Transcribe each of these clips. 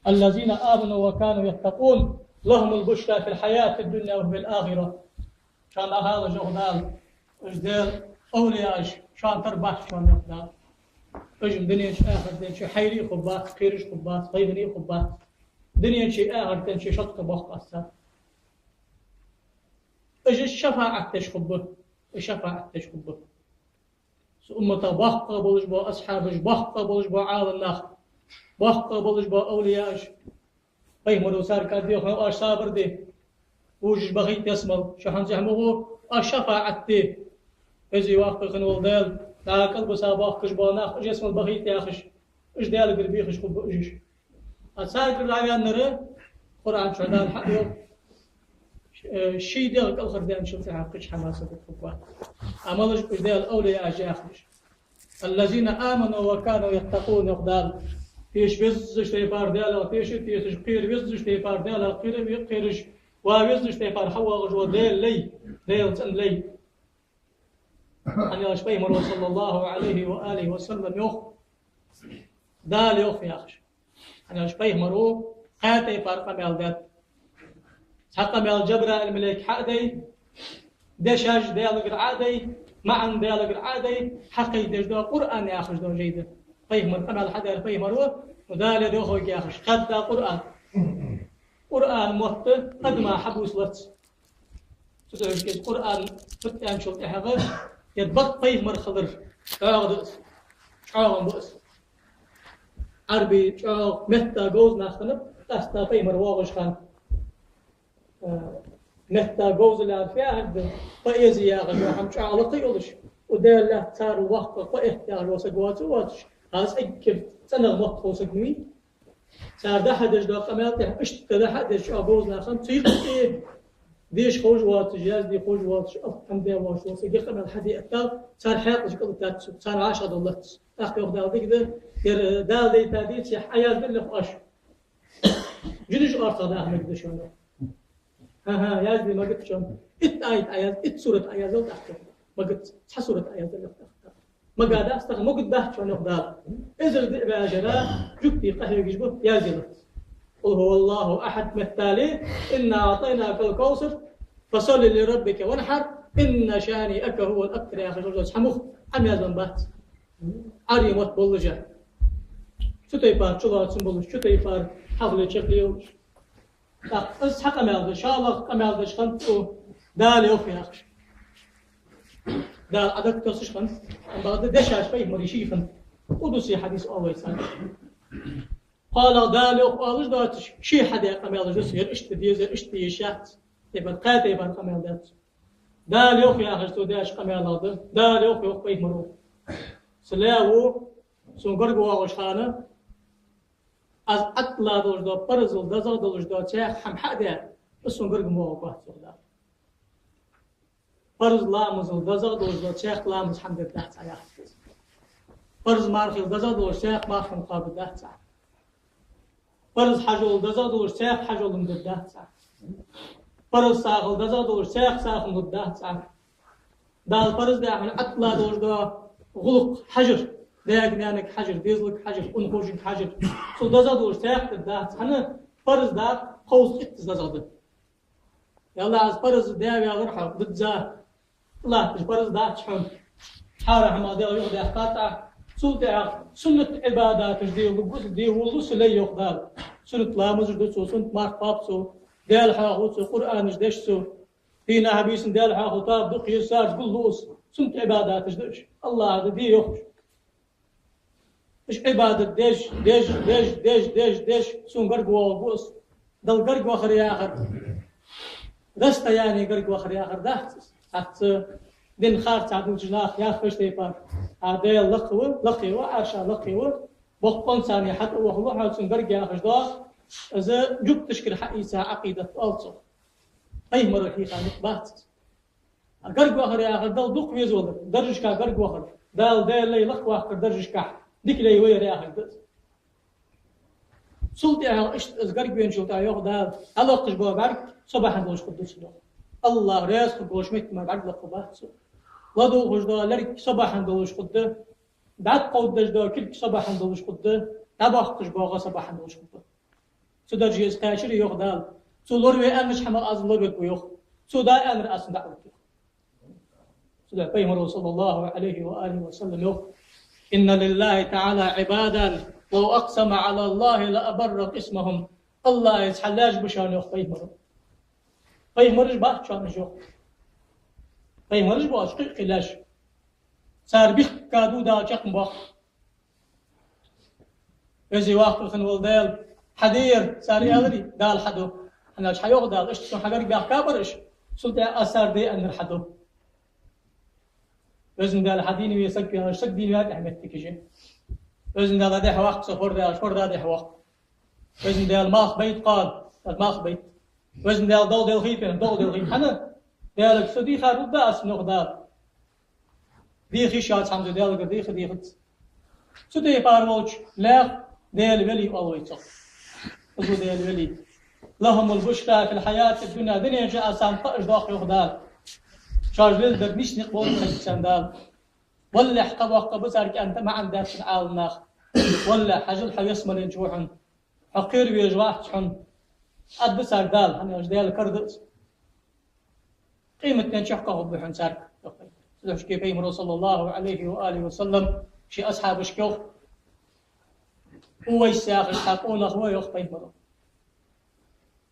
الذين آمنوا وكانوا يتقون لهم البشرى في الحياة الدنيا وفي الآخرة. شان هذا جهدال اجدال أولياء شان تربح شان يقدال اجم دنيا آخر دنيا شي حيري خبات خيرش خبات غيبني خبات دنيا شي آخر دنيا شي شطق بوخ أسا اجي الشفاعة تشخبه الشفاعة تشخبه أمة بحقة بلش بو أصحابش بحقة بلش بو عالم بحقة بلش بو أولياءش مرو سار كاديو خان اش صابر دي وجش بغيت يسمل شحن زحمه الشفاعة دي ازي واقع خن ولدال تاكل بسابق كش بوناخ جسم بغيت ياخش ايش ديال قربيخش خب اجش اساك الرايان نرى قران شدان حق يوم شي ديال الاخر ديال شو تحقش حماسه الخبات عملش ديال اولياء جاخش الذين امنوا وكانوا يتقون يقدر تيش بيزش تيفار ديالا تيش قير بيزش تيفار ديالا قيرش وبيزش تيفار حوا جو ديل لي أن يشبه مرو صلى الله عليه وآله وسلم يخ دال يخ ياخش أن يشبه مرو قاتي فارقة مالدات حقا مال جبرة الملك حقدي دشاج ديال قرعادي معن ديال قرعادي حقي دجدو قرآن ياخش دو جيدة فيه مرقم على حدا فيه مرو ودال يدوخو ياخش قد قرآن موت قد ما حبوس لت تسوي قرآن فتان شو تحغش يتبط فيه مرخضر شعاغ بؤس عربي شعاغ مهتا جوز ناخنب تستا فيه مرواغش خان مهتا جوز اللي عارفيها عند فايزي يا غشو حم شعاغ لطيولش ودال له تار وقت فاحتاج وسقوات واتش هاس اكف سنغ وقت وسقوي صار ده حدش ده قمالتي اشت ده حدش شعاغ جوز ناخن تيق ديش خوش وات جاز دي خوش وات افهم ده واش وس يقم الحدي اتا صار حاطش قلت تات صار 10 دولار اخي وخدا ديك ده دال دي تاديت شي حياه بالله فاش جدش ارتا ده احمد ده شنو ها ياز دي ما قلت شلون ات ايت ايات ات سوره ايات لو تحت ما قلت سوره ايات اللي تحت ما قاعد استخدم ما قلت ده شلون خدا اذا دي باجرا جبتي قهوه يجبو يا زلط قل هو الله أحد مثالي إنا أعطيناك الكوثر فصل لربك وانحر إن شانئك هو الأكثر يا أخي جوز حمخ عم يزن بات عري موت بولجة شو تيفار شلات سنبولش شو تيفار حفلة شكليوش بس حق أمالدش شالق أمالدش خنطو دال يوفي أخش دال عدك تصش خنط بعد دشاش فيه مريشي خنط ودوسي حديث أول سنة قال دالو قالش داتش شي حدا قميل جسير اشت ديزر اشت يشات تبقى قاتي بان قميل دات دالو يا اخي تو داش قميل هذا دالو يوق بيت مرو سلاو سونغرغو واش خانه از اطلا دوش دو برزل دزا دوش دو تشيخ حم حدا سونغرغو مو بات سودا برز لا مزل دزا دوش دو تشيخ لا مز حمد تحت على برز مارخل دزا دوش تشيخ ما خم قابل تحت برز حجول دزاد ور شيخ حجول مدده صح برز ساقل دزاد ور شيخ ساق مدده صح دال برز ده احنا اطلع دور ده غلق حجر ده جنانك حجر ديزلك حجر انخوشك حجر سو دزاد ور شيخ ده احنا برز ده قوس اتزاد يلا از برز ده يا غرحه ضد لا مش برز ده شحن حاره ما ده ياخذ قاطع سلطة سنة عبادات دي وجود دي ولوس لي يقدر سنة لامز دو سنة مارك بابسو دال حاخوت قرآن جدشسو فينا حبيس دال حاخوتاب دق يسار كل لوس سنة عبادات جدش الله دي يخش مش عبادة ديش سن قرقوا وقوس دل قرقوا آخر يا آخر دست يعني قرقوا آخر يا آخر دهت حتى دين خارج عدو جناح يا خش تيفار هذا لقوا عاشا لقوا بقون ثاني حتى وهو حال سنبرج يا خشدا إذا جبت تشكل حقيقة عقيدة ألصق أي مرة هي خانق بات قرق وآخر يا آخر دل دق يزول درجش كا قرق وآخر دال لي لقوا آخر درجش كا ديك لي وير يا آخر دل سلطي على إيش قرق بين شلطة ياخد دال الله قشبوا برك صباحا دوش قدوس الله رزق قوش ميت ما بعد لقبات لادو خجدا لرك صباحا دوش قده بعد قود دجدا كل صباحا دوش قده تباخ قشبوا صباحا دوش قده تدرجيز قاشر يوخ دال تولور وأنش حمل أزلور بيوخ تدا أمر أصلا دعوة تدا بيمر صلى الله عليه وآله وسلم يوخ إن لله تعالى عبادا لو أقسم على الله لأبر اسمهم الله يتحلاج بشان يوخ بيمرش باه شان يوخ بيمرش باه قلاش صار بيخ كادو دا جاكم باخ يزي واقف والدال حدير صار يالري دال حدو أنا إيش حيوخ دال إيش شو حجر بيخ كابرش سلطة أثر دي أن الحدو وزن دال حديني ويسك أنا شك ديني هاد أحمد تكجي وزن دال ده وقت سفر دال شفر ده وقت وزن دال ماخ بيت قاد ماخ بيت وزن دال دول دل خيفين دول دل خيف أنا دالك سدي خارج باس نقدر دي خيشات حمد دالك دي خديخت سدي بارولش لا دال ولي أولويته أقول دال ولي لهم البشرى في الحياة الدنيا دنيا جاء سانطاج داخل يخدال شارج للدر مش نقبل خلصان دال ولا حقب وقب بزارك أنت ما عندك عال ناخ ولا حجل حيسمر ينجوحن حقير بيجواح تحن قد بسار دال هني أجدال كردس قيمة نشحقه بحن سارك سلوش كيف يمر صلى الله عليه وآله وسلم شي أصحاب شكوخ هو يساق يحقون أخوة يخطي يمر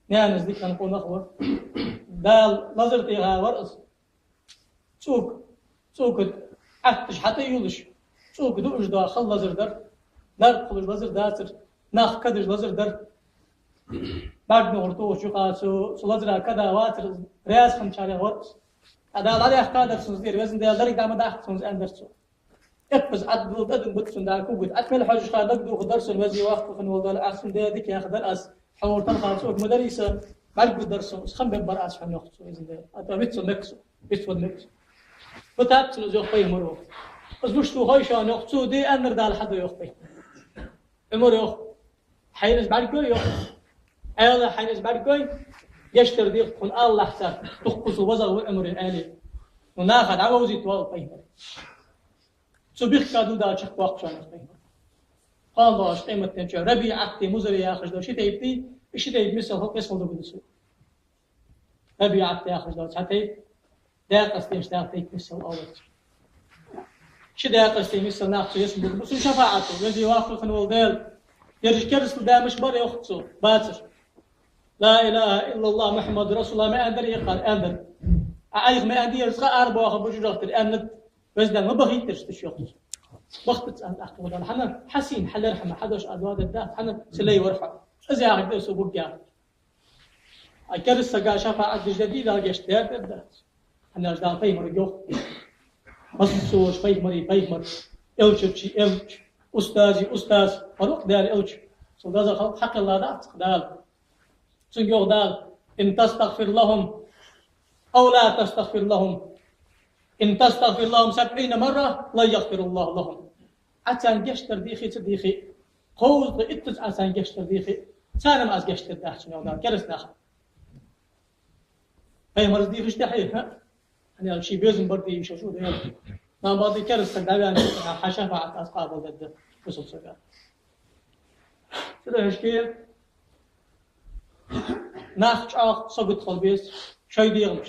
نعنز ذيك نقول أخوة دال نظرتيها ورأس سوق عتش حتى يولش سوق دوش دا خل لزر در خلش لزر داتر ناخ كدش لزر در بعد نغرطوه شقا سو لزر كدا واتر رياز خمشاري ورأس هذا لا يحتاج درسون دير وزن ديال دارك دام داخل سونز اندرسون ابز عدل بدن بتسون دا كوبد اكمل حاجه خا دغدو درسون وزي واقف فن ولد احسن ديك ياخذ الاس حور تنخاص مدرسه بعد درسون خم براس فن ياخذ وزن ديال اتا بيتسو مكس فتات زو خي مرو بس مش تو هاي شان ياخذ دي امر دال حد ياخذ امر ياخذ حينز بعد كل ياخذ ايلا حينز بعد كل يشتر دي كل الله حساب تخص وزر والامر الالي وناخذ عوزي توال طيب سبيخ كادو دا شخ وقت شان طيب قال الله قيمه تنجا ربيعه مزري ياخذ دو شي تيبتي شي تيب مثل هو اسمه دو بدسو ربيعه ياخذ دو حتى داق استيشتاق مثل اول شي داق مثل ناخذ اسمه بس شفاعته الذي واقف الولدال يرجع كرس دامش بر يخصو باتر لا إله إلا الله محمد رسول الله ما أدري يقال أمر أيق ما أدري يرزق أربعة أخبر جرات الأمن بس ده ما بغيت ترشتش يخص وقت أن أخبر الله حنا حسين حل رحمة حدش أدواد الدهر حنا سلي ورفع إذا أخذ ده سبوك يعني أكرس سجى شفاعة جديدة جشتها بدأ حنا جدار فيمر يوخ مصبوش فيمر إلش أستاذ فروق دار إلش صدق خلق حق الله ده دال سنجوه دال إن تستغفر لهم أو لا تستغفر لهم إن تستغفر لهم 70 مرة لا يغفر الله لهم عشان جشتر ديخي قوز إتز عشان جشتر ديخي سالم از جشتر داخل سنجوه دال كرس داخل هاي مرز ديخش تحيه يعني شي بيزن بردي شو ده ما بعد كرس تدعي حشفاعة أصحاب ضد وصل سجى كده هشكي ناخش آخ سقط خلبيس شيء ديغمش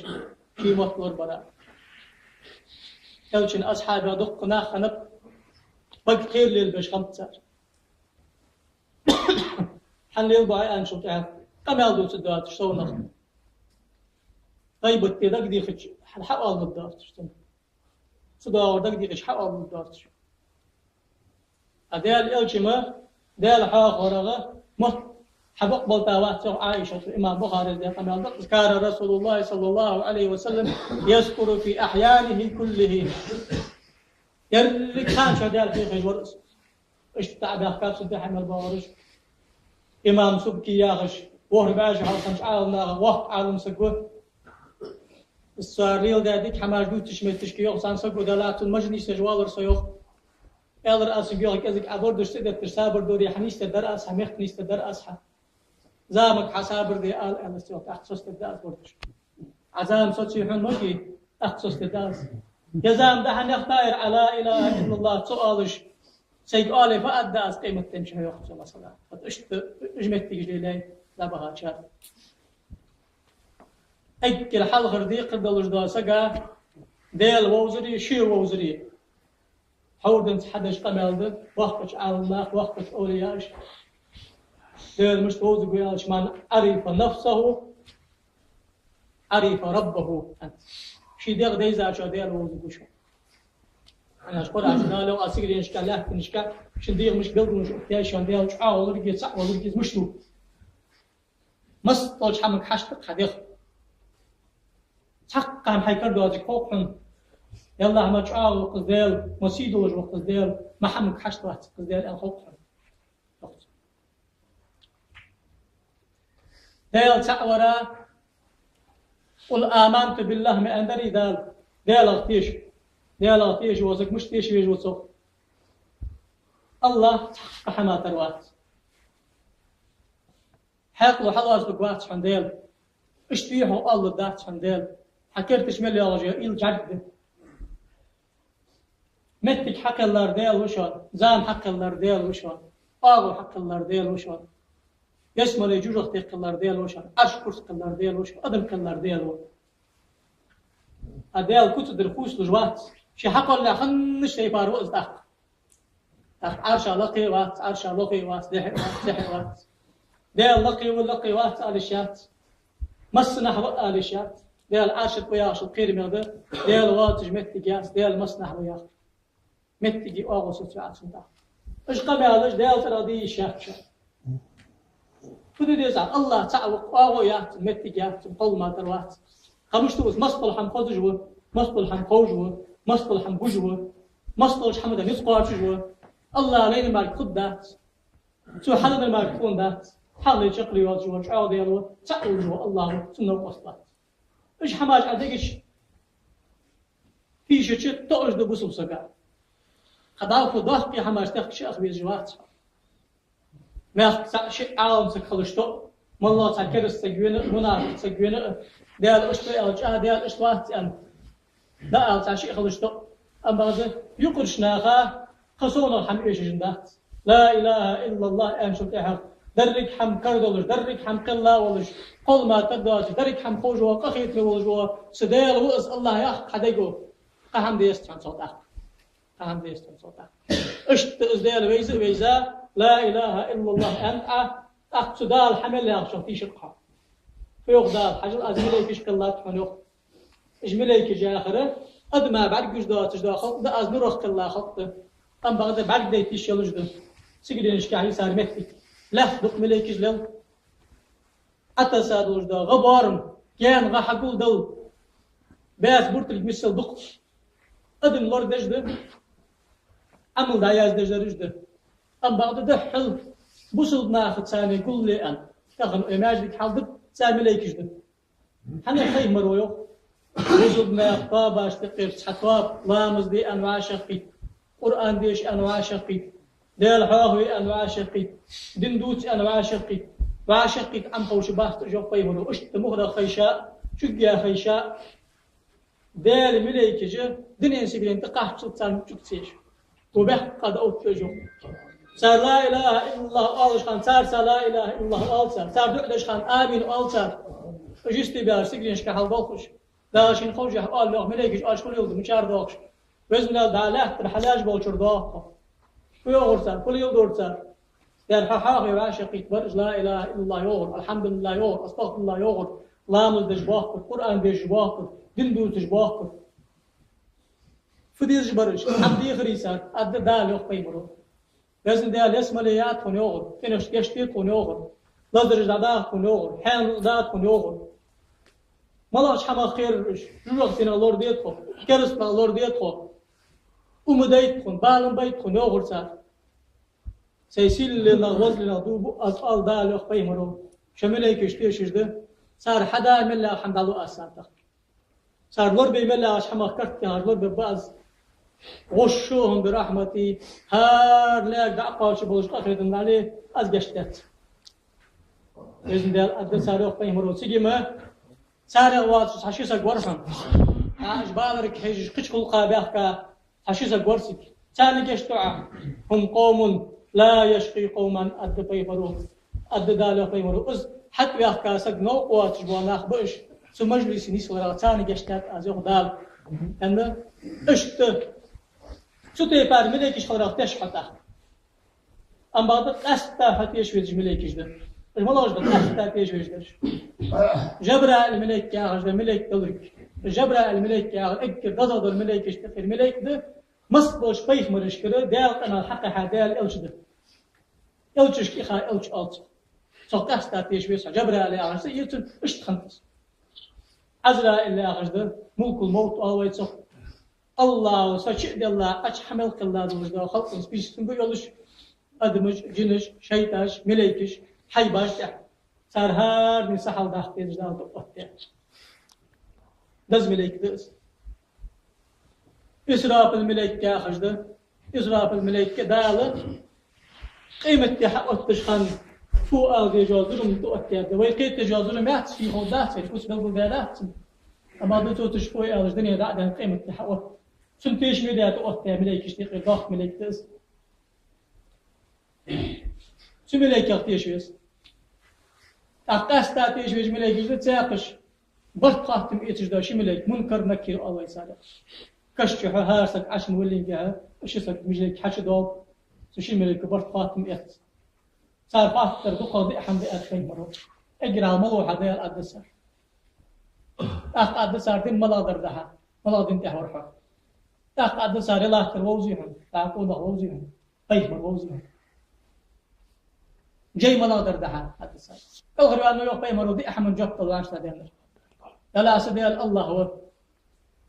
شيء مطلور برا كلشن أصحاب يدق ناخ نب بق خير للبش خمسة حن يلبا أن شو تعرف كم يالدو سدات شو نخ طيب تدق دي خش حقال بالدارت شتم صدق دق دي خش حقال بالدارت أديال إلشما ديال حاق ورغة مه حبق بلتاوات عائشة الإمام بخاري رضي الله عنه كان رسول الله صلى الله عليه وسلم يذكر في أحيانه كله يرلك خان شدال في خجورس اشتع بأحكام صدح من البوارش إمام سبكي ياغش وهر باش حالسنش عالنا وقت عالم سقوه الساريل داديك حماش دوت تشمت تشكي يوغ سان سقوه دالات المجلس جوالر سيوغ يالر أسن بيوغ كذلك عبردش سيدة ترسابر دوري حنيست در أسحا ميختنيست در أسحا زامك حسابر دي آل أمستيوك أخصوص تداس بردش عزام صوتي حن مكي أخصوص تداس يزام دهن يختار على إله إلا الله سؤالش سيقالي فأداس قيمة تنشه يخصو مثلا فتشت اجمت تيجي لي لبها شاف أكل حال غردي قد الجدا سجا ديل ووزري شير ووزري حوردن حدش قمالد وقتش على الله وقتش أولياش ديل مش ووزر قيالش من عرف نفسه عرف ربه أنت شي ديغ ديزا شو ديل ووزر قشو أنا أشكر عشان لو أسير نشكا لا نشكا شندير مش قلب مش احتياج شندير شعار ولقيت صح ولقيت مشلو مس طلش حمك حشتك حديخ حق عن حيكر دوازي كوكحن يلا ما شعار وقزديل مسيدو وجه وقزديل ما حمك حشت واحد قزديل أن كوكحن ديل تعورا قل آمنت بالله ما أندري ديل أغتيش ديال أغتيش وزك مش تيش يجو صف الله تحقق حما تروات حقلو حلاس بقوات شنديل اشتيحو الله دات شنديل حكرتش ملي أرجع إل جد متك حق الله ديل وشون زام حق الله ديل وشون آغو حق الله ديل وشون يسمى لي جوج اختيق الله ديل وشون أشكر الله ديل وشون أدم الله ديل وشون أديل كنت درفوس لجوات شي حق ولا خنش يبارو أصدق عرشا لقي وات عرشا لقي وات دحي وات ديل لقي ولقي وات آلشات مصنح آلشات ديل عاشق وياش القير مغدر ديل وات جمت جاس ديل مصنح وياش متجي أغو سترات سنتا إيش قام يالش ديل تراضي شاف فدي ديزع الله تعوق أغو يات متجات قول ما تروات خمش توز مصطلح هم خذجوا مصطلح هم خوجوا مصطلح هم بوجوا مصطلح حمد نسقوا تجوا الله لين ما خدات سو حلنا ما كون دات حل يشقلي وجوا شعود يلو تعول جوا الله سنو وصلت إيش حماج عندكش في شيء تأج دبوس وسقى خداو فضاح في حماج تخش أخبي جوات ما شيء عالم سكخلشتو والله تذكر السجون منافق سجون ديال أشتري أرجع ديال أشتوات أن لا أرجع شيء خلشتو أما هذا يقرشناها خصونا الحم إيش جندات لا إله إلا الله أن شرطها درك حم كردولش درك حم قلا ولش قل ما تدات درك حم خوج وقخيت ولجوا سديل وأس الله يا حديقو قهم ديست عن صوتك قهم ديست عن صوتك أشت إزديل ويزا لا إله إلا الله أنت أقصدال حمل يا شو في شقها في يغدال حاجة أزملك إيش كلات حنوخ إجملك جا آخره قد ما بعد جدات خط ده أزمرخ كلا خط أم بعد بعد ده تيش يلجد سجلين إيش كاهي صار متي لا دق ملك جلل أتساد وجدا غبارم كان غحقول دل بس برت المثل دق أدم لور دجده عمل دايز دجده أم بعد ده حل بوصل ناخد ثاني كل أن تاخذ إيماج حال ثاني ليك جدا حنا خير مرويو وجود ما طابة اشتقير حطاب لامز دي أنواع شقي قرآن ديش أنواع شقي ديال حاهوي أنواع شقي دندوت أنواع شقي وعشقي عم قوش باخت جو قيمه اشت مهرة خيشاء شقيا خيشاء ديال مليك جه دنيا سجلين تقاح تصل تشكتيش وبح قد أوتجو صار لا إله إلا الله ألش خان صار لا إله إلا الله ألش صار دعش خان آمين ألش جستي بيار سجلينش كحال بالخش داشين خوجه قال له مليكش أش كل يوم مشار دوكش وزنا دالات الحلاج بالشر دوق ويورسال كل يوم دورسال دار حاحي وعاشقي برج لا إله إلا الله يور الحمد لله يور أستغفر الله يور لامل دجباق القرآن دجباق دندو دجباق فديش برج عبدي خريسات أد دال يقيمرو لازم دال اسم ليات كونيور فينش يشتي كونيور لازم جدا كونيور حان ذات كونيور مالاش حما خير جوج فينا لور ديتخو كرس با لور ديتخو ومدايتخو بالن بيتخو نيور صار سيسيل لنا وزلنا دوب أطال دال يقيمرو شملك يشتيش جده صار حدا من لا الحمد لله أساتك صار لور بيملا اش حما كرت كان لور بباز غشوهم برحمتي هار لا دعقاش بوش اخرتن عليه از گشتت باذن الله اد صار يقيمرو سيجما صار وات حشيسا غورسن اجبارك هيج قشقل قابخك حشيسا غورسك ثاني گشتوا هم قوم لا يشقي قوما اد بيبرو اد دال يقيمرو از حتى يحكاسك نو قوات جوانا بش سو مجلس نيس ولا ثاني جشتات ازو دال ان اشت شو تيبار ملكش خلراق تشحطه ام بعد قستا فتيش ويج ملكش ده الملاج ده قستا تيش ويجدش جبرا الملك يا رجل الملك دلك جبرا الملك يا اك ضد الملك اشتفر الملك ده مصبوش بيخ مرشكره دال انا الحق حدال الجده الجش كي خا الج الت سقطت تاتيش ويس جبرا اللي عرس يتن اش تخنفس عزرا اللي عرس ملك الموت الله صح الله سچ الله اچ حمل الله دوزدا خلق سبيش تنبو يولش ادمج جنش شيطاش ملائكش حيباش صار هار من سحل داخل جدال دوقته دز ملائك دز إسراف الملائكة خجدة إسراف الملائكة دالة قيمة تحقق تشخن فوق أغدي جازرهم تؤكد ويقيت تجازرهم يعطس في خودات سيكوس بالبدالات أما دو تشفوي أغدي دنيا دعنا قيمة تحقق سنتيش ميديا تؤكد ملائكة اشتيقي ضغط ملائكة دز شو ملائكة اغتيش ويس أقاس تاتيش ويش ملائكة جدد ساقش برد قاتم إيتش دا شي ملائكة منكر نكير الله يسالك كشجح هارسك عشان ولين جها وش يسك مجلك حش دوب سوشي ملك برد قاتم إيت صار فاتر دقة ضيع حمد أخي مرة أجرى الموضوع هذا الأدسر أدسر دين ملادر ده ملادر انتهى ورحة أدسر لا تروزيهم تعقول روزيهم طيب روزيهم جاي ملادر ده أدسر كل غير أنه يوقف مرة ضيع حمد جبت الله عشان دينه لا سديال الله هو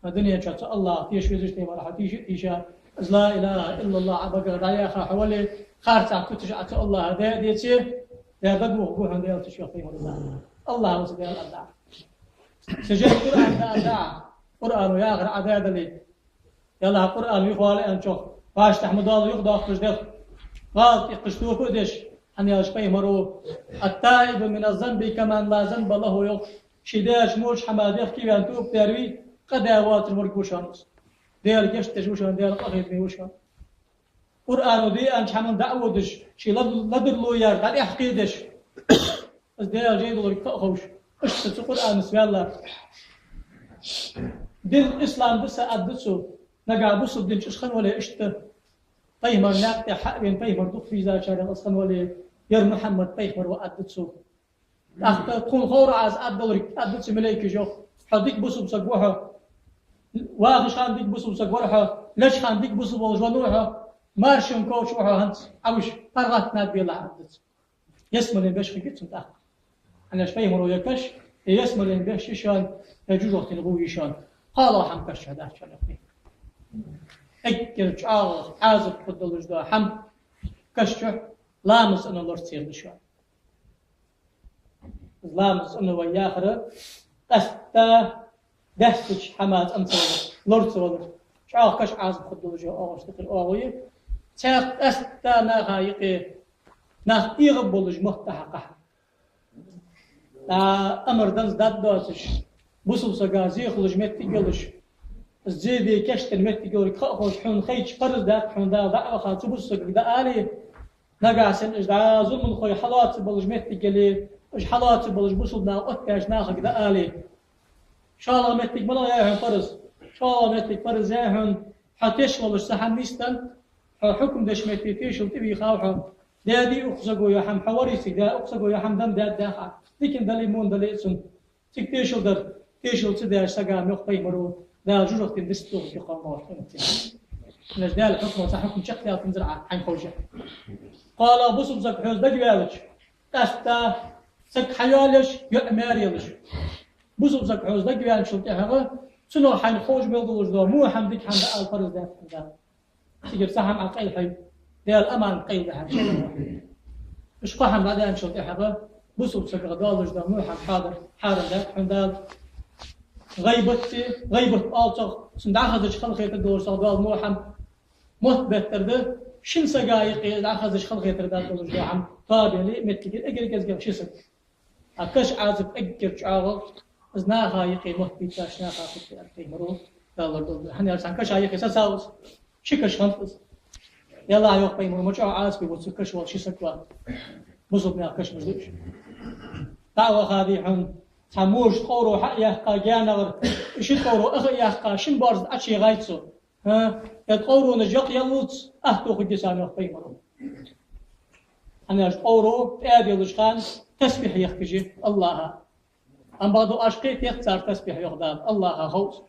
الدنيا جت الله تيش وزشتي ولا تيشا لا إله إلا الله عبقى رايا حوالي خارج عكتش عت الله هذا ديتي يا بدو هو عند يوم تشوف فيه الله وسبيل الله سجل القرآن ده قرآن يا غير عداد لي يلا قرآن يقول أن شوف باش تحمد الله يقضى خجدك قال يقشتوه فدش أن يشبه مرو التائب من الذنب كمان لا ذنب له يق شداش موش حماديخ كيف أنتوب تروي قداوات المركوشانوس ديال جشت تجوشان ديال قريت ميوشان قرآن دي أنش حمن دعودش شي لدر لو يار قد يحقيدش بس ديال جيد لو يكخوش اش القرآن سيالا دين الإسلام بس أدسو نقع بس بدين شخن ولا اشت طيمر ناقت حق بين طيمر دق في ذا شارع أصلا ولا ير محمد طيمر وأدسو أخت تكون خور عز أدس ملاك جو حديك بس بسقوها واغش خانديك بس بسقورها ليش خانديك بس بوجنوها مارشن كوتش وها هنت أوش فرغت نادي الله أدس يسمى لين باش خيت سنت أنا شوي مرو يكش يسمى لين باش شان يجوز وقت الغوي شان قال حم كش هذا شان يقين أكل شعار عازب خد الجدا حم كش لامس أنا الله تصير بشان لامس أنا وياخره أستا دهتش حمات أمثال لورد صور شعار كش عازب خد الجدا أوش تقول أوي تاخ أستا نغايقه ناخ يغبولج محتحقه أمر دنز داد داتش بوسو سجازي خلج مت يقولش الزيدي كشت المت يقول خاخوش حون خيش فرز دات حون دا ضعف خاطو بوسو دا آلي نقاسن إجدا ظلم خوي حالات بلج مت يقولي إج حالات بلج بوسو بنا قتاش ناخك دا آلي شالا مت يقبل يا هون فرز شالا مت فرز يا هون حتيش والش سحن نيستن حكم دش مت تيش وتبي خاوحه دادي أقصقو يا حم حواريسي دا أقصقو يا حم دم داد داخل لكن دلي مون دلي سن تكتيشل در تيشل تدار سجام يخطي مرو دا جوجك تدستو في قامات نج دال حكم صحكم شقيا تنزرع عن خوجه قال بصب زك حوز دجالش تستا سك حيالش يأمر يلش بصب زك حوز دجال شو تهغه شنو حين خوج بيضوج دو مو حمدك حمد الفرز ده تجيب سهم على قيل حي دال أمان قيل ده مش قاهم بعدين شو تهغه بصب سك غدالش ده مو حاضر حاضر ده حمدال غيبت آلتق سندعخذش خلقية الدور صادال موحم مثبتر ده شن سجايق دعخذش خلقية الدور دولج ده عم طابلي متكير أجر كذا شيسك أكش عازب أجر شعار أزنا غايق مثبتاش ناقة في أرتي مرو دالر دول هني أرسان كش عايق ساوس شكش خنفس يلا عيوق بيمر مش عاز بيوصل كش وال شيسك وا بزوج ناقش مزوج دعوة هذه حن تموش قورو حق يحقا جانغر إيش قورو أخي يحقا شن بارز أشي غايتسو ها يتقورو نجاق يلوت أهتو خديسان يخبي مرو أنا قورو آدي لشخان تسبيح يخبجي الله أم بعضو أشقيت يختار تسبيح يخدام الله خوص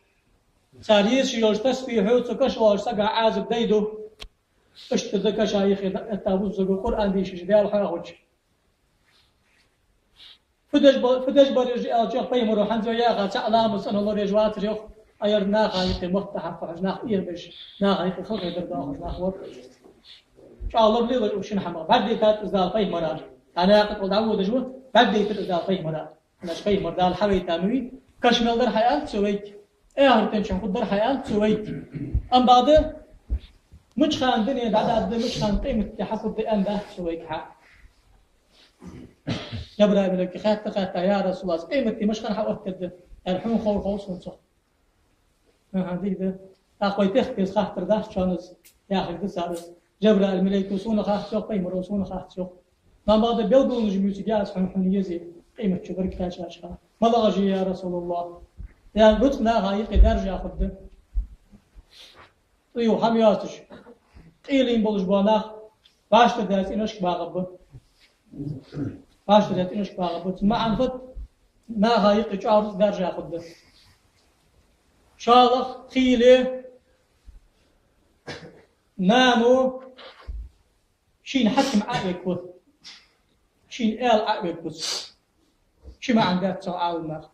ساريس يوش تسبيح يوتو كشواش سقع عازب ديدو اشتدك شايخي التابوز زقو القرآن ديش جدال حاغوش فدج برجع جوخ بيمرو حنزو ياغا تعلامس أنا الله رجوات ريوخ أير ناغا يقي مفتحف فحجناخ إيربش ناغا يقي خلق يدرداخ جناخ ورق شاء الله بليغ وشين حمر بدي كات إزدال بيمرا أنا يقول دعوه دجوه بدي كات إزدال بيمرا أنا شبي مردال حوي تاموي كشمل در حياة سويت إيه هرتين شنخد در حياة سويت أم بعد مش خان دنيا دعداد مش خان قيمة تحفظ دي أنده سويت حق جبرا بلك خات يا رسول الله قيمتي مش خان حق وقت الحون خور خوص ونصح هذيك ده أخوي تختيس خاطر ده شانز ياخذ دسارس جبرا الملك وسون خاط سوق قيمة وسون خاط سوق ما بعد بيلدون جميوت جالس حن يزي قيمة شبر كاش أشخاص ما لغجي يا رسول الله يعني بطنا هاي قدر جا خد طيو حمياتش قيلين بولش باناخ باش تدرس إنش باغب باش تدرس إنش باغب ما عنفت ما هاي قجارس درجة خد شالخ قيلة نامو شين حكم عقلك بث شين آل عقلك بث شي ما عندك تعال المخ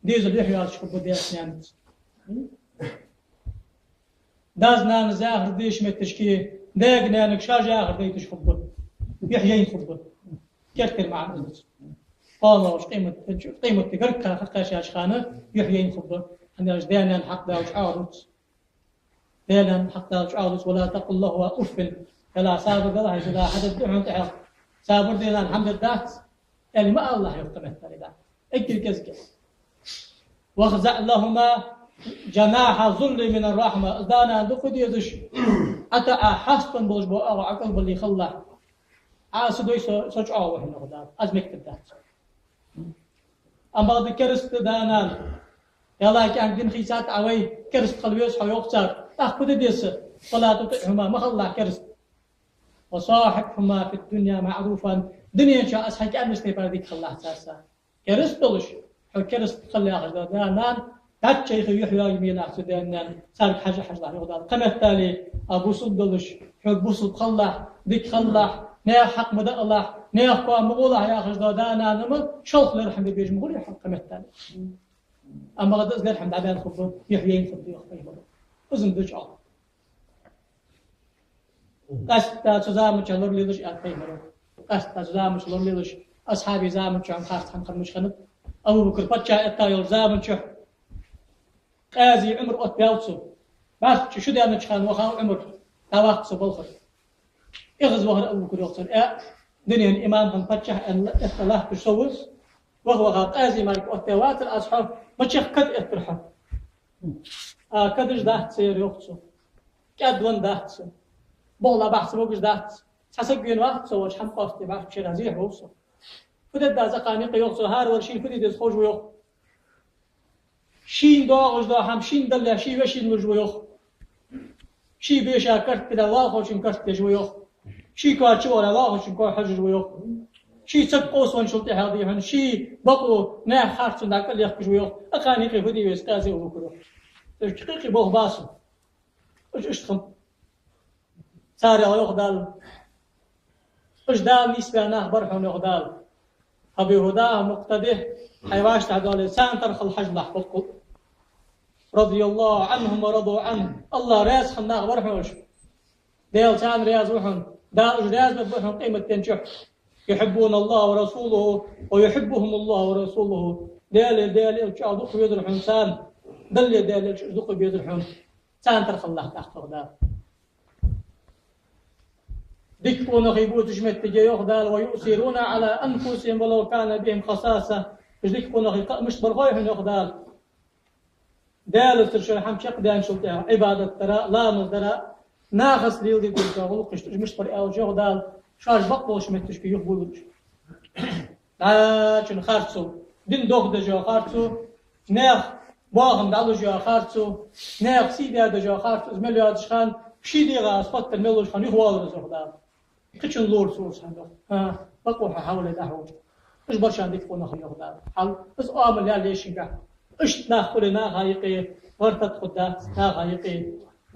ديز اليحيى شخب ديس نانت داز نان زاهر ديش متشكي داق نانك شاجة آخر دي تشخب يحيين خب كثر مع الناس قالوا وش قيمة تقرك حقا شاش خانة يحيين خب أنا دانا حق دا وش عارض دانا حق دا وش عارض ولا تقل له أف فلا صابر الله إذا حدث دعون تعال صابر دينا الحمد لله يعني ما الله يقتمه ذلك اكل كزكس واخزع لهما جناح ظل من الرحمة دانا دخل يدش أتى حسن بوجبو أو عقل باللي خلى عاسدوي سوچ أو إحنا غدا أزمك تبدأ أما ذكرست دانا يلا كان دين خيسات عوي كرست خلويس حيوقتر أخذ ديس صلاة تطعهما ما خلى كرست وصاحبهما في الدنيا معروفا دنيا شاء أسحك أمس تبرديك خلاه ساسا كرست دلش حو كرست خلى أخذ دانان تات شيخ يحيى يمين أخذ دانان سارك حاجة حاجة يغدان قمة التالي أبو صدلش حو بوصد خلاه ديك خلاه نيا حق مدى الله نيا قوى مغولة يا أخذ دانان أما شوخ لرحم بيج مغول يحق قمة التالي أما غد أزل الحمد عبان خبه يحيين خبه يخبه أزم دج الله قصد تزام تشلور ليش أخبه مرو قصد تزام تشلور ليش أصحابي زام تشام خاص هم خمش خنط أبو بكر بتشا التايل زام تشح قاضي عمر أتباوتسو بس شو ده أنا تشخان وخاو عمر تواق سبالخر يغزو هر أبو بكر يقصر دنيا الإمام هم بتشا الله تشوز وهو قاضي مالك أتباوت الأصحاب ما تشخ كد أترحم كدش ده سير يقصو كد ون ده سير بولا بحث بوجش ده حسب وقت سوى شحن قافتي بعرف شيء رزيح وصل فدد ده زقانيق يقصو هار ورشين فدد يزخوج ويخ شين داغش ده هم شين دلله شي وشين وجو يخ شي بيشا كرت كده واخوشين كرت تجو يخ شي كاتشو ولا واخوشين كار حجج ويخ شي تبقوس ونشلت هذه هن شي بقو نه حرف ذاك اللي يخرج ويخ أقانيق فدي يستازي وبكره تشقيقي بوه باسو ايش تخم ساري يغدال اجدال نسبة نخبرهم يغدال أبي هداه مقتده حيواش تعدال سان ترخ الحج لحظة رضي الله عنهم ورضوا عنه الله راس خلنا نخبرهم ديل سان رياز وحن دا اجراز ببحهم قيمة تنشح يحبون الله ورسوله ويحبهم الله ورسوله ديل ارجعوا دخل بيد الحنسان ديل دخل بيد الحن سان ترخ الله تحت غدال دكون غيبوت جمت يغدال ويؤثرون على أنفسهم ولو كان بهم خصاصة دكون مش برغويهم يغدال دال ترشل حمشق دان شلتها عبادة ترى لا مزدرى ناقص ليل دي قلت مش بر أو يغدال شاش بقبل شمتش كي يقبلوش عشان خارجوا دين دوغ دجا خارجوا ناخ باهم دالو جا خارجوا ناخ سيدا دجا خارجوا زمليات شخان شيدي غاس فت الملوش خان يخوال رزق كتشن لور سورس هذا بقوا حاول دحو ايش برشا عندك فونا خلي خدام حال بس عامل يا ليش نقع ايش ناخذنا هايقي ورطت خدات نا هايقي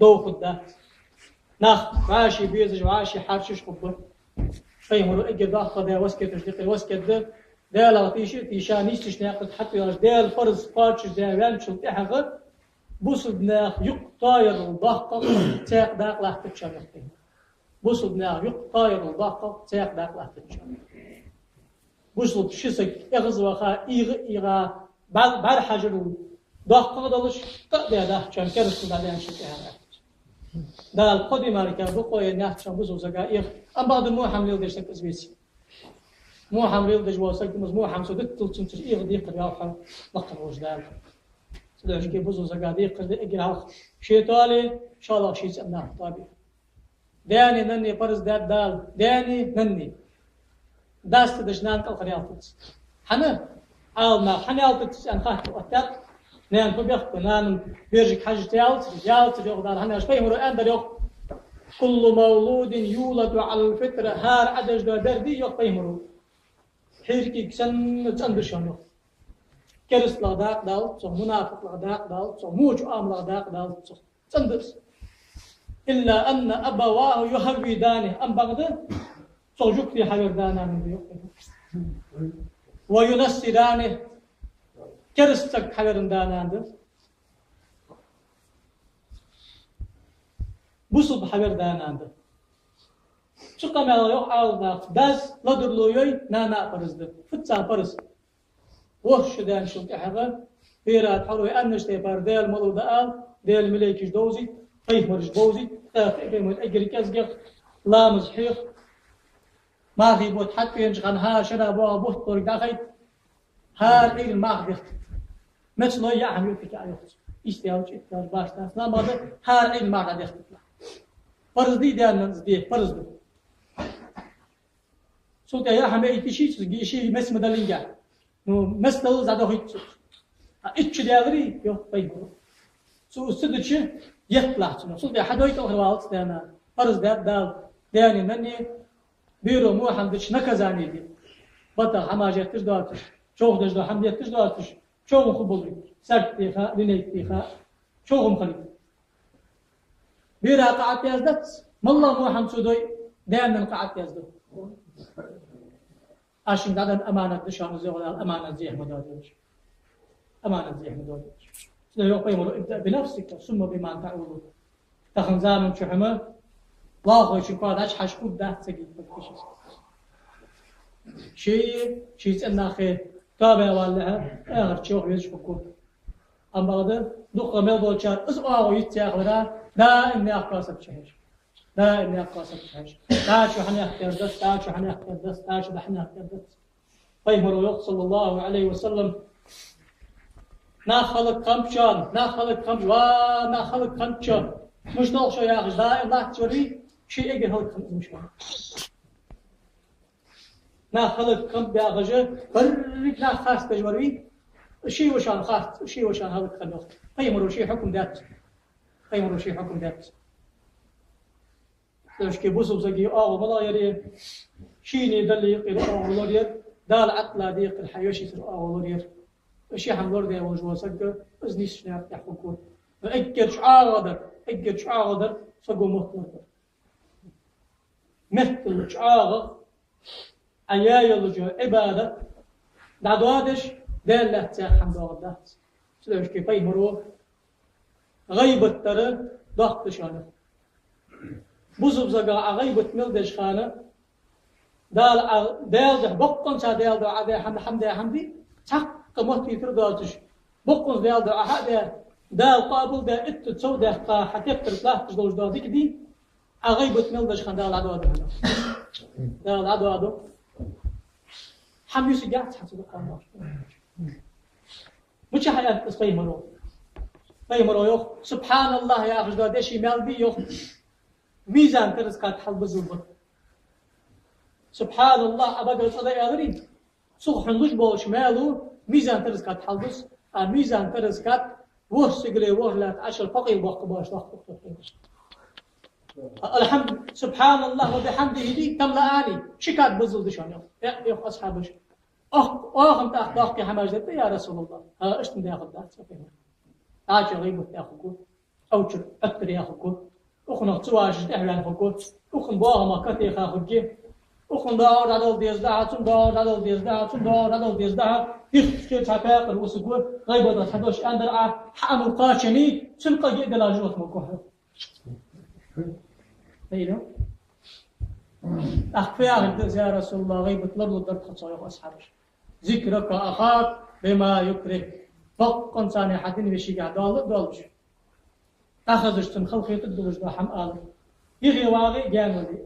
دو خدات ناخ عاشي بيزج وعاشي حارشش خبر فيمرو اجي ضاخذ وسكت تشدق وسكت ده لا تيشان يستش ناقد حتى يرج ده الفرز بارتش ده ينشل تحغ بوسدنا يقطاير الضاقه تاق داق لا تشرح بوسدنا يقطاير الضاقه تاق داق لا تشرح بوسد شسك اغز وخا ايغا بار حجر ضاقه دلش قدا ده كان كرس ده ينشل تحغ ده القديم على بقوا الناس شنبوزو زقائر أم بعض مو حمل يلدش تكسبيسي مو حمل يلدش واسك مو حمل سدت تلتم تشير ديق اليوحة بقر وجدال سدوش كي بوزو زقاديق إجراء شيء تالي إن شاء الله شيء سألناه طابي داني نني برز دال داني نني داست دشنان كالخريالتس حنا عالنا حنيالتس أن خاطر وقتك نان فبيخ نان بيرجك حاجة يالت يقدر هنا شوي مرو أندر يق كل مولود يولد على الفطرة هار عدج دردي يق بيمرو حيركي كسن تندر شنو كرس لا داق دال صو منافق لا داق دال صو موج أم لا داق دال صو تندر إلا أن أبواه يهودانه أم بعد صو جكتي حجر دانا من بيق وينصرانه كرستك حجرن داناند بوصل حجر داناند شو كمان يوم عالنا داس لدرلوي نانا فرزد فتسان فرز وش دان شو كحجر بيرات حلوة أنش تبار ديل ملو دال ديل مليكش دوزي طيف مرج دوزي تافه من أجري كزجر لامز حيخ ما في بوت حتى ينجغن ها شرابوا بوت طرق داخل هار إيل ماخذ مثل يا عم يفك عليه استياج باشتا لا ماذا هار إيل ماخذ يختلف فرض دي دان زدي فرض سو يا عم يتشي شيء مس مدلنجا نو مثل زاد هيت اتش دالري يو بايبو سو سدتش يطلع سو ده حد هيت اخر دانا فرض دال داني مني بيرو مو حمدش نكزاني دي بطل حماجتش داتش شوخ دجدا حمديتش داتش شوخ خبولي سرت تيخا لينيك تيخا شوخم خلي بيرا قعدت يزدت مالله مو حمسودوي دائما قعدت يزدت عشان دادن أمانة دشان زغلال أمانة زيه مدادش أمانة زيه مدادش سنة يوم ابدأ بنفسك ثم بما تعود تخن زامن شحمة الله يشكر داش حشكود ده تجيب شيء سألنا خير تابع والله آخر شيء ويش بكون أما هذا دخل ملبو شار أسمع ويتجاهل لا إني أقاسم شهيش لا إني أقاسم شهيش لا شو حنا اختيار دست لا شو حنا اختيار دست لا شو حنا اختيار دست فيمر صلى الله عليه وسلم ناخلق كمشان ناخلق كمش ناخلق كمشان مش نال شو يا أخي لا الله توري شيء يجي هالك كمشان ناخلق كم بأغجى برك ناخاس تجوري شيء وشان خاص شيء وشان هالك خلوه فيمر شيء حكم ذات فيمر شيء حكم ذات ليش كيبوسوا زكي والله يري شيني دلي يقيل والله دال عقلا ديق الحيوشي تر والله شيء حملور ده وجوا سجى أزنيش نعرف يحكون أجر شعاغدر سجوا مهتم مثل شعاغ أياي اللجوء عبادة دعوادش دال له تاخم دعوات سلوش كيف يمرو غيبة ترى ضغط شانه بوزب زقا غيبة ملدش خانه دال ده بقون شا دال ده عده حمدي تحق مهتي ترداتش بقون دال ده عده دال قابل ده اتتسو ده حتيق ترتلاح تجدوش ده ديك دي غيبة ملدش خان دال عدو دال عدو حميوسي قاعد حسب القمر مش حياة فيمرو يخ سبحان الله يا أخي ده شيء مالبي يخ ميزان ترس كات حلب الزبط سبحان الله أبغى صدق أغري صح نلوش بولش مالو ميزان ترزكات حلبس ميزان ترزكات وسجلي وهلات عشر فقير وقت باش الحمد سبحان الله وبحمده دي تملأني شكات بزل دشان يا أصحابش أنت أخلاق يا حماجة يا رسول الله إيش من ياخذ ده سفينة عاجل غيبة ياخذه أو شو أكتر ياخذه أخنا تواجد أهلا ياخذه أخن باه ما كتير ياخذه أخن دار على الديزدها ثم دار على الديزدها ثم دار على الديزدها يخشى تفاقر وسقوط غيبة ده حدوش أندر حام القاشني ثم قجي دلاجوت مكوه أيوه أخفيها يا رسول الله غيبة لرد درد خصايا أصحابش ذكرك أخاك بما يكره فق ثاني حدين بشيء قاعد دالش أخذش تنخل خيط الدوج ده حم آل يغي واغي جانودي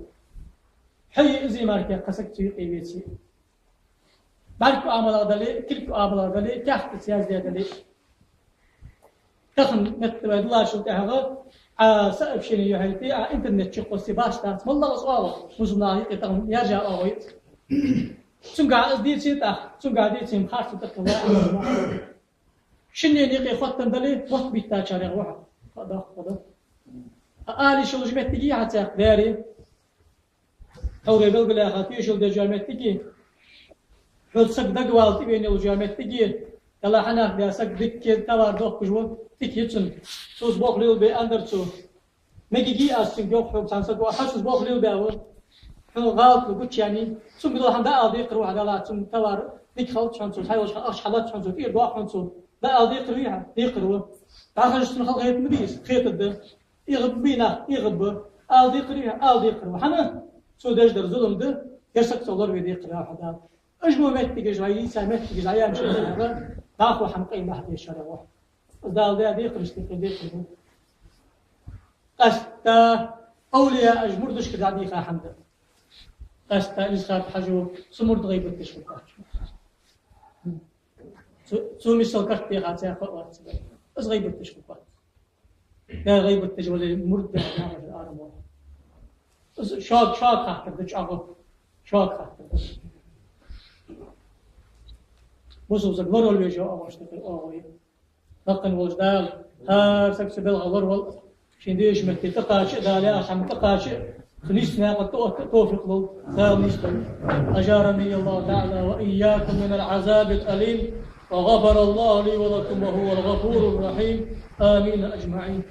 حي إزي ماركة قسك تيقي بيتي باركو آملا دلي كلكو آملا دلي كاحت سيازي دلي تخن نتبع الله شو تهغى سأب شيني يهيتي إنترنت شقو سباش تاس والله رسواله مزنا يتغن يرجع أوي ثم قاعد ديت سيتا ثم قاعد ديت سيم خاص تتكلم شنو يلقي خطن دلي وقت بيتاجر واحد هذا آلي شو جمعت تجي حتى داري أوري بلغ خاطي شو جمعت تجي حول سك دقوالتي بين الجمعت تجي كلا حنا بيا سك دك توار دوق جوا تجي تسن سوس بوخليل بأندر سو نجي أصلا جو حب سانسك وحسوس بوخليل بأول غلط لقيت يعني ثم بدو هم ده أضيق روح على ثم توار ديك خلط شانسو هاي وش حالات شانسو إيه ضاع شانسو ده أضيق رويها ضيق روه تعرف إيش تنخل خيط مديس خيط الده يغب بينا يغب أضيق رويها أضيق روه حنا سو داش در ظلم ده يرسك صدر بيضيق روه حدا أجمع مت تجاي سامت تجاي مش هذا تاخو حمقي ما حد يشرى واحد ده ضيق رشتي ضيق روه أستا أولياء أجمر دش كذا ضيق حمد أستا إسخاب حجو سمر غيبة تشوفات سو مثل كختي غاتي خوات بس غيبة تشوفات لا غيبة تجول مرد نعمل الآرم واحد شاك خاطر دش أغو شاك خاطر بصوا زغلور ولا بيجوا أغوش تقول أغوي نقن وجدال هار سكس بالغلور وال شنديش متى تقاش دالي أخم تقاش خليسنا قد توفق له خامس أجارني الله تعالى وإياكم من العذاب الأليم وغفر الله لي ولكم وهو الغفور الرحيم آمين أجمعين.